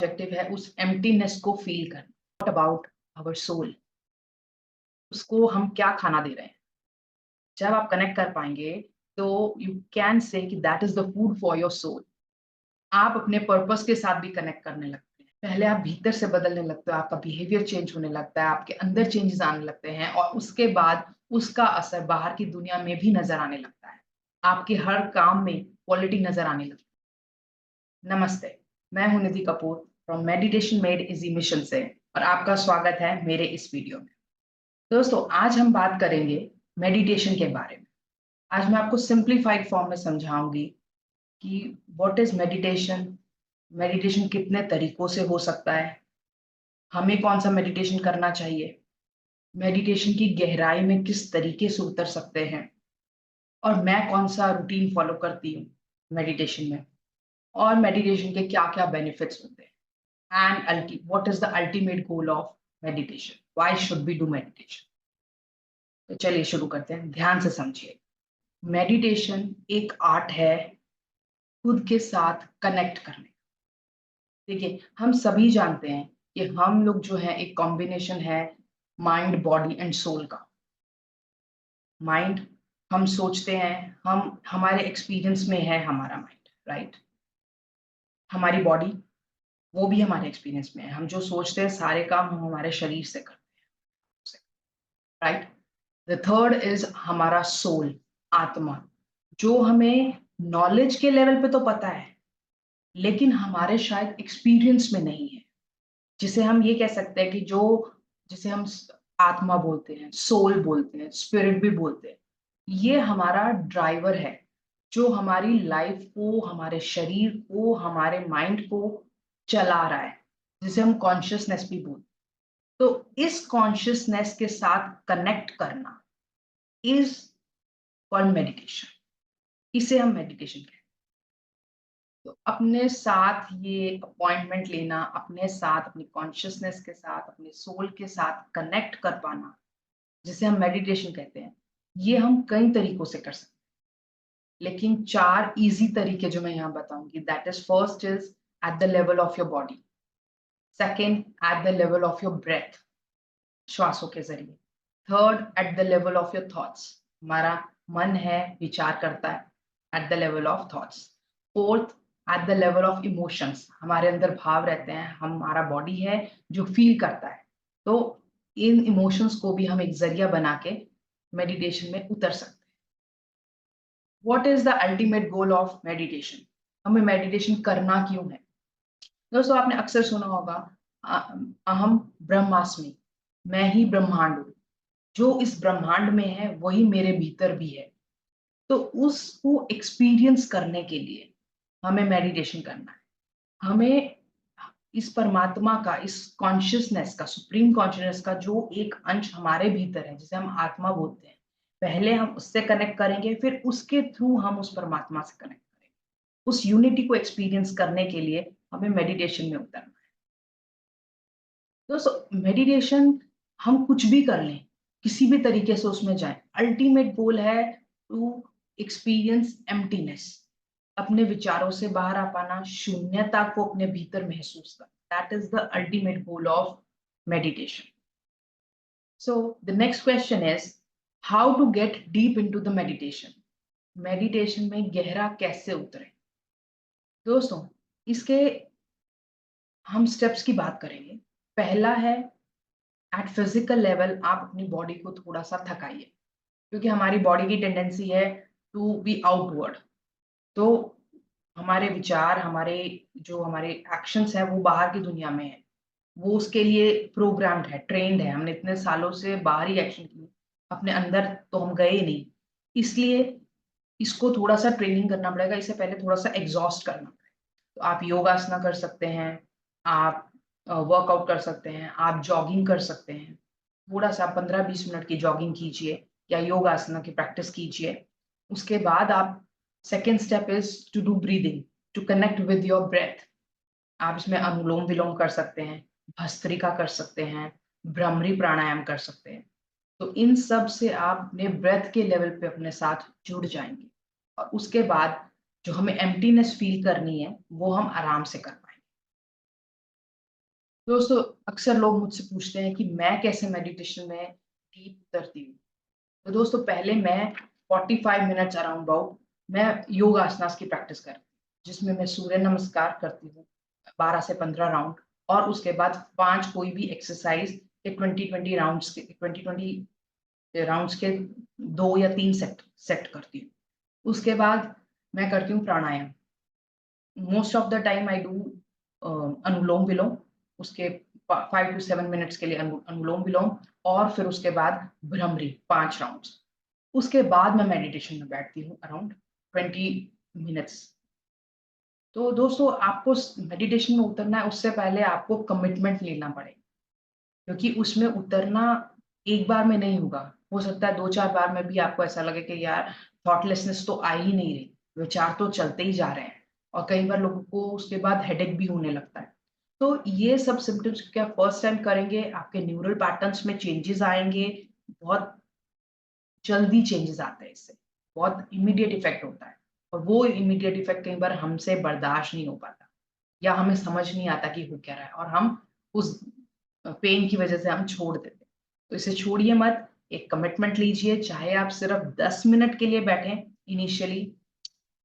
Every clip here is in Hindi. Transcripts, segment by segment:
ऑब्जेक्टिव है उस एम्प्टीनेस को फील करना। What about our soul? उसको हम क्या खाना दे रहे हैं? जब आप कनेक्ट कर पाएंगे तो यू कैन से कि that is the food for your soul. आप अपने पर्पस के साथ भी कनेक्ट करने लगते हैं। पहले आप भीतर से बदलने लगते हो, आपका बिहेवियर चेंज होने लगता है, आपके अंदर चेंजेस आने लगते हैं और उसके बाद उसका असर बाहर की दुनिया में भी नजर आने लगता है। आपके हर काम में क्वालिटी नजर आने लगती है। नमस्ते, मैं हूं Nidhi Kapoor from meditation made easy mission से और आपका स्वागत है मेरे इस वीडियो में। दोस्तों, आज हम बात करेंगे मेडिटेशन के बारे में। आज मैं आपको सिंप्लीफाइड फॉर्म में समझाऊंगी कि व्हाट इज मेडिटेशन, मेडिटेशन कितने तरीकों से हो सकता है, हमें कौन सा मेडिटेशन करना चाहिए, मेडिटेशन की गहराई में किस तरीके से उतर सकते हैं और मैं कौन सा रूटीन फॉलो करती हूँ मेडिटेशन में, और मेडिटेशन के क्या क्या बेनिफिट्स होते हैं and what is the ultimate goal of meditation, why should we do meditation. तो चलिए शुरू करते हैं, ध्यान से समझिए। मेडिटेशन एक आर्ट है खुद के साथ कनेक्ट करने। देखिए, हम सभी जानते हैं कि हम लोग जो है एक कॉम्बिनेशन है माइंड, बॉडी एंड सोल का। माइंड, हम सोचते हैं, हम हमारे एक्सपीरियंस में है हमारा माइंड, राइट। हमारी बॉडी, वो भी हमारे एक्सपीरियंस में है। हम जो सोचते हैं सारे काम हम हमारे शरीर से करते हैं, राइट। द थर्ड इज हमारा सोल, आत्मा, जो हमें नॉलेज के लेवल पे तो पता है लेकिन हमारे शायद एक्सपीरियंस में नहीं है। जिसे हम ये कह सकते हैं कि जो जिसे हम आत्मा बोलते हैं, सोल बोलते हैं, स्पिरिट भी बोलते हैं। ये हमारा ड्राइवर है जो हमारी लाइफ को, हमारे शरीर को, हमारे माइंड को चला रहा है, जिसे हम कॉन्शियसनेस भी बोलते हैं। तो इस कॉन्शियसनेस के साथ कनेक्ट करना इज कॉल्ड मेडिटेशन। इसे हम मेडिटेशन कहते हैं। तो अपने साथ ये अपॉइंटमेंट लेना, अपने साथ, अपनी कॉन्शियसनेस के साथ, अपने सोल के साथ कनेक्ट कर पाना, जिसे हम मेडिटेशन कहते हैं, ये हम कई तरीकों से कर सकते हैं। लेकिन 4 इजी तरीके जो मैं यहाँ बताऊंगी, that is first is at the level of your body, second at the level of your breath, श्वासों के जरिए, third at the level of your thoughts, हमारा मन है, विचार करता है, at the level of thoughts, fourth at the level of emotions, हमारे अंदर भाव रहते हैं, हमारा बॉडी है जो फील करता है। तो इन इमोशंस को भी हम एक जरिया बना के मेडिटेशन में उतर सकते हैं। What is the ultimate goal of meditation? हमें मेडिटेशन करना क्यों है? दोस्तों, आपने अक्सर सुना होगा अहम ब्रह्मास्मि, मैं ही ब्रह्मांड हूँ। जो इस ब्रह्मांड में है वही मेरे भीतर भी है। तो उसको एक्सपीरियंस करने के लिए हमें मेडिटेशन करना है। हमें इस परमात्मा का, इस कॉन्शियसनेस का, सुप्रीम कॉन्शियसनेस का जो एक अंश हमारे भीतर है, जिसे हम आत्मा बोलते हैं, पहले हम उससे कनेक्ट करेंगे, फिर उसके थ्रू हम उस परमात्मा से कनेक्ट करेंगे। उस यूनिटी को एक्सपीरियंस करने के लिए हमें मेडिटेशन में उतरना है। दोस्तों, मेडिटेशन हम कुछ भी कर लें, किसी भी तरीके से उसमें जाएं, अल्टीमेट गोल है टू एक्सपीरियंस एम्प्टीनेस, अपने विचारों से बाहर आ पाना, शून्यता को अपने भीतर महसूस करना। That is the ultimate goal of meditation. So the next question is how to get deep into the meditation. Meditation में गहरा कैसे उतरे? दोस्तों, इसके हम स्टेप्स की बात करेंगे। पहला है, एट फिजिकल लेवल आप अपनी बॉडी को थोड़ा सा थकाइए, क्योंकि हमारी बॉडी की टेंडेंसी है टू बी आउटवर्ड। तो हमारे विचार, हमारे एक्शंस है, वो बाहर की दुनिया में है, वो उसके लिए प्रोग्राम्ड है, ट्रेंड है। हमने इतने सालों से बाहर ही एक्शन किए, अपने अंदर तो हम गए ही नहीं। इसलिए इसको थोड़ा सा ट्रेनिंग करना पड़ेगा, इससे पहले थोड़ा सा एग्जॉस्ट करना पड़ेगा। तो आप योगासना कर सकते हैं, आप वर्कआउट कर सकते हैं, आप जॉगिंग कर सकते हैं। थोड़ा सा 15-20 मिनट की जॉगिंग कीजिए या योगासना की प्रैक्टिस कीजिए। उसके बाद आप, second step is to do breathing, to connect with your breath. आप इसमें अनुलोम विलोम कर सकते हैं, भस्त्रिका कर सकते हैं, भ्रामरी प्राणायाम कर सकते हैं। तो इन सब से आप अपने ब्रेथ के लेवल पे अपने साथ जुड़ जाएंगे और उसके बाद जो हमें एम्प्टीनेस फील करनी है वो हम आराम से कर पाएंगे। दोस्तों अक्सर लोग मुझसे पूछते हैं कि मैं कैसे मेडिटेशन में डीप उतरती हूँ। तो दोस्तों पहले मैं 45 मिनट्स अराउंड अबाउट मैं योग आसनास की प्रैक्टिस करती हूँ, जिसमें मैं सूर्य नमस्कार करती हूँ 12 से 15 राउंड, और उसके बाद 5 कोई भी एक्सरसाइज के 20 2 या 3 सेट सेट करती हूँ। उसके बाद मैं करती हूँ pranayama. Most of the time I do anulom vilom. उसके 5 to 7 मिनट्स के लिए अनुलोम विलोम, और फिर उसके बाद भ्रमरी 5 राउंड्स। उसके बाद मैं मेडिटेशन में बैठती हूँ अराउंड 20 मिनट्स। तो दोस्तों आपको मेडिटेशन में उतरना है, उससे पहले आपको कमिटमेंट लेना पड़ेगा, क्योंकि उसमें उतरना एक बार में नहीं होगा। हो सकता है 2-4 बार में भी आपको ऐसा लगे कि यार थॉटलेसनेस तो आ ही नहीं रही, विचार तो चलते ही जा रहे हैं, और कई बार लोगों को उसके बाद हेडेक भी होने लगता है। तो ये सब सिम्पटम्स क्या फर्स्ट टाइम करेंगे, आपके न्यूरल पैटर्न्स में चेंजेस आएँगे, बहुत जल्दी चेंजेस आते हैं इससे, बहुत इमीडिएट इफेक्ट होता है, और वो इमीडिएट इफेक्ट कई बार हमसे बर्दाश्त नहीं हो पाता, या हमें समझ नहीं आता कि हो क्या रहा है, और हम उस पेन की वजह से हम छोड़ देते हैं। तो इसे छोड़िए मत, एक कमिटमेंट लीजिए, चाहे आप सिर्फ 10 मिनट के लिए बैठें इनिशियली,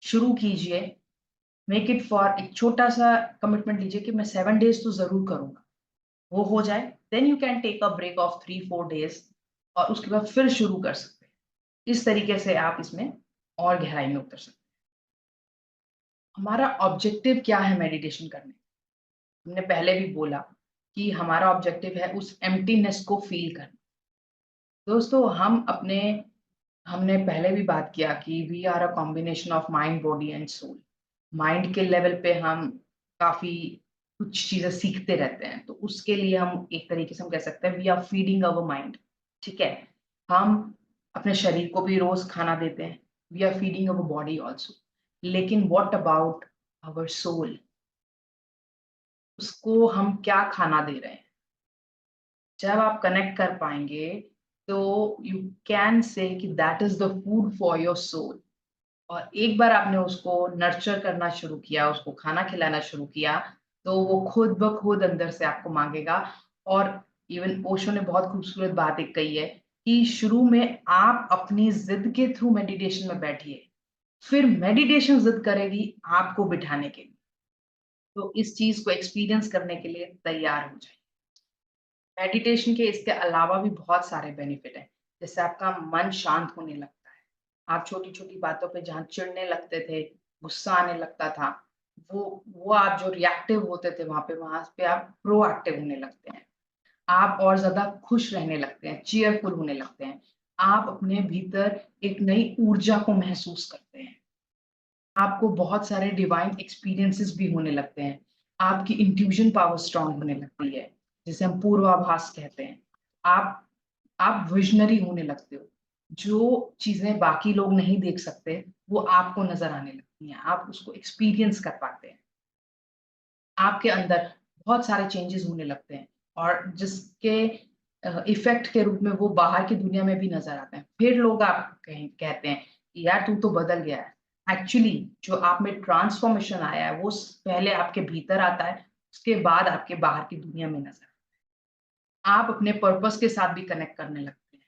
शुरू कीजिए। मेक इट फॉर एक छोटा-सा कमिटमेंट लीजिए कि मैं 7 डेज़ तो ज़रूर करूँगा। वो हो जाए, then you can take a break of 3-4 days, और उसके बाद फिर शुरू कर सकते हैं। इस तरीके से आप इसमें और गहराई में उतर सकते हैं। हमारा ऑब्जेक्टिव क्या है मेडिटेशन करने? हमने पहले भी बोला कि हमारा ऑब्जेक्टिव है उस एम्प्टीनेस को फ़ील करना। दोस्तों हमने पहले भी बात किया कि we are a combination of mind, body and soul. Mind के लेवल पे हम काफ़ी कुछ चीज़ें सीखते रहते हैं, तो उसके लिए हम एक तरीके से हम कह सकते हैं we are feeding our mind, ठीक है? हम अपने शरीर को भी रोज़ खाना देते हैं, we are feeding our body also. लेकिन व्हाट अबाउट आवर सोल? उसको हम क्या खाना दे रहे हैं? जब आप कनेक्ट कर पाएँगे, तो यू कैन से कि that is the food for your soul. और एक बार आपने उसको नर्चर करना शुरू किया, उसको खाना खिलाना शुरू किया, तो वो खुद ब खुद अंदर से आपको माँगेगा। और इवन ओशो ने बहुत खूबसूरत बात एक कही है कि शुरू में आप अपनी ज़िद के थ्रू मेडिटेशन में बैठिए, फिर मेडिटेशन ज़िद करेगी आपको बिठाने के लिए। तो इस चीज़ को एक्सपीरियंस करने के लिए तैयार हो जाइए। मेडिटेशन के इसके अलावा भी बहुत सारे बेनिफिट हैं। जैसे आपका मन शांत होने लगता है। आप छोटी-छोटी बातों पे जहाँ चिढ़ने लगते थे, गुस्सा आने लगता था, वो आप जो रिएक्टिव होते थे वहाँ पे आप प्रोएक्टिव होने लगते हैं। आप और ज़्यादा खुश रहने लगते हैं, चीयरफुल होने लगते हैं। आप अपने भीतर एक नई ऊर्जा को महसूस करते हैं। आपको बहुत सारे डिवाइन एक्सपीरियंसेस भी होने लगते हैं। आपकी इंट्यूशन पावर स्ट्रॉन्ग होने लगती है, जिसे हम पूर्वाभास कहते हैं। आप आप विज़नरी होने लगते हो। जो चीज़ें बाकी लोग नहीं देख सकते, वो आपको नज़र आने लगती हैं। आप उसको एक्सपीरियंस कर पाते हैं। आपके अंदर बहुत सारे चेंजेस होने लगते हैं, और जिसके इफ़ेक्ट के रूप में वो बाहर की दुनिया में भी नज़र आते हैं। फिर लोग आप कहते हैं कि यार तू तो बदल गया है। एक्चुअली जो आप में ट्रांसफॉर्मेशन आया है वो पहले आपके भीतर आता है, उसके बाद आपके बाहर की दुनिया में नज़र आप अपने पर्पस के साथ भी कनेक्ट करने लगते हैं।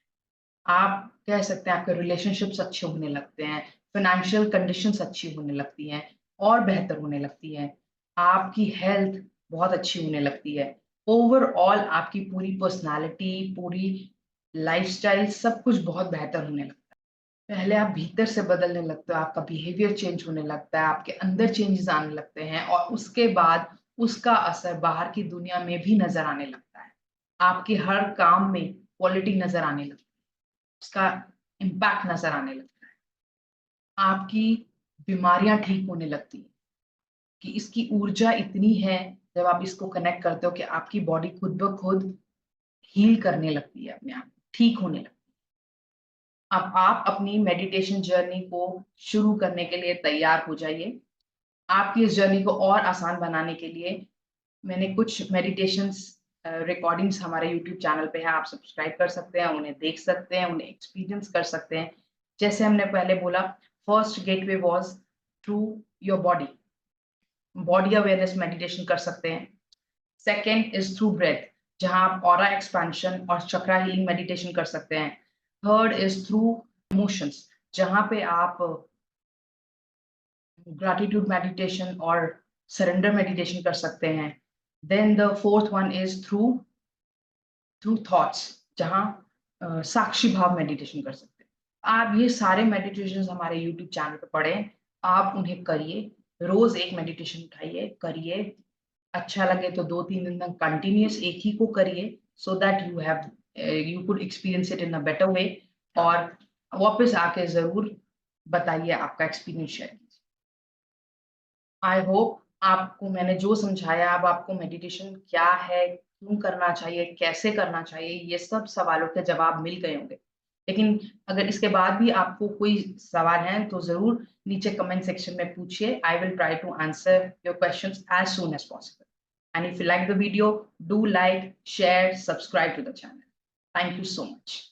आप कह सकते हैं आपके रिलेशनशिप्स अच्छे होने लगते हैं, फाइनेंशियल कंडीशंस अच्छी होने लगती हैं और बेहतर होने लगती हैं। आपकी हेल्थ बहुत अच्छी होने लगती है। ओवरऑल आपकी पूरी पर्सनैलिटी, पूरी लाइफ़स्टाइल सब कुछ बहुत बेहतर होने लगता है। पहले आप भीतर से बदलने लगते हो, आपका बिहेवियर चेंज होने लगता है, आपके अंदर चेंजेस आने लगते हैं, और उसके बाद उसका असर बाहर की दुनिया में भी नज़र आने लगता है। आपके हर काम में क्वालिटी नज़र आने लगती है, उसका इम्पैक्ट नज़र आने लगता है। आपकी बीमारियाँ ठीक होने लगती हैं, कि इसकी ऊर्जा इतनी है, जब आप इसको कनेक्ट करते हो कि आपकी बॉडी खुद ब खुद हील करने लगती है अपने आप, ठीक होने लगती है। अब आप अपनी मेडिटेशन जर्नी को शुरू करने के लिए तैयार हो जाइए। आपकी इस जर्नी को और आसान बनाने के लिए मैंने कुछ मेडिटेशंस रिकॉर्डिंग्स हमारे यूट्यूब चैनल पे है, आप सब्सक्राइब कर सकते हैं, उन्हें देख सकते हैं, उन्हें एक्सपीरियंस कर सकते हैं। जैसे हमने पहले बोला, first gateway was through your body. Body awareness meditation कर सकते हैं। सेकेंड इज थ्रू ब्रेथ, जहां आप ऑरा एक्सपेंशन और चक्रा हीलिंग मेडिटेशन कर सकते हैं। थर्ड इज थ्रू इमोशंस, जहां पे आप ग्रैटिट्यूड मेडिटेशन और सरेंडर मेडिटेशन कर सकते हैं। Then the fourth one is through through thoughts, जहां साक्षी भाव मेडिटेशन कर सकते हैं। आप ये सारे मेडिटेशन हमारे यूट्यूब चैनल पे पढ़ें, आप उन्हें करिए, रोज एक मेडिटेशन उठाइए, करिए। अच्छा लगे तो 2-3 दिन तक कंटिन्यूअस एक ही को करिए, so that you could experience it in a better way. और वापस आके जरूर बताइए आपका एक्सपीरियंस शेयर कीजिए। आई होप आपको मैंने जो समझाया, अब आपको मेडिटेशन क्या है, क्यों करना चाहिए, कैसे करना चाहिए, ये सब सवालों के जवाब मिल गए होंगे। लेकिन अगर इसके बाद भी आपको कोई सवाल है तो जरूर नीचे कमेंट सेक्शन में पूछिए। I will try to answer your questions as soon as possible. And if you like the video, do like, share, subscribe to the channel. Thank you so much.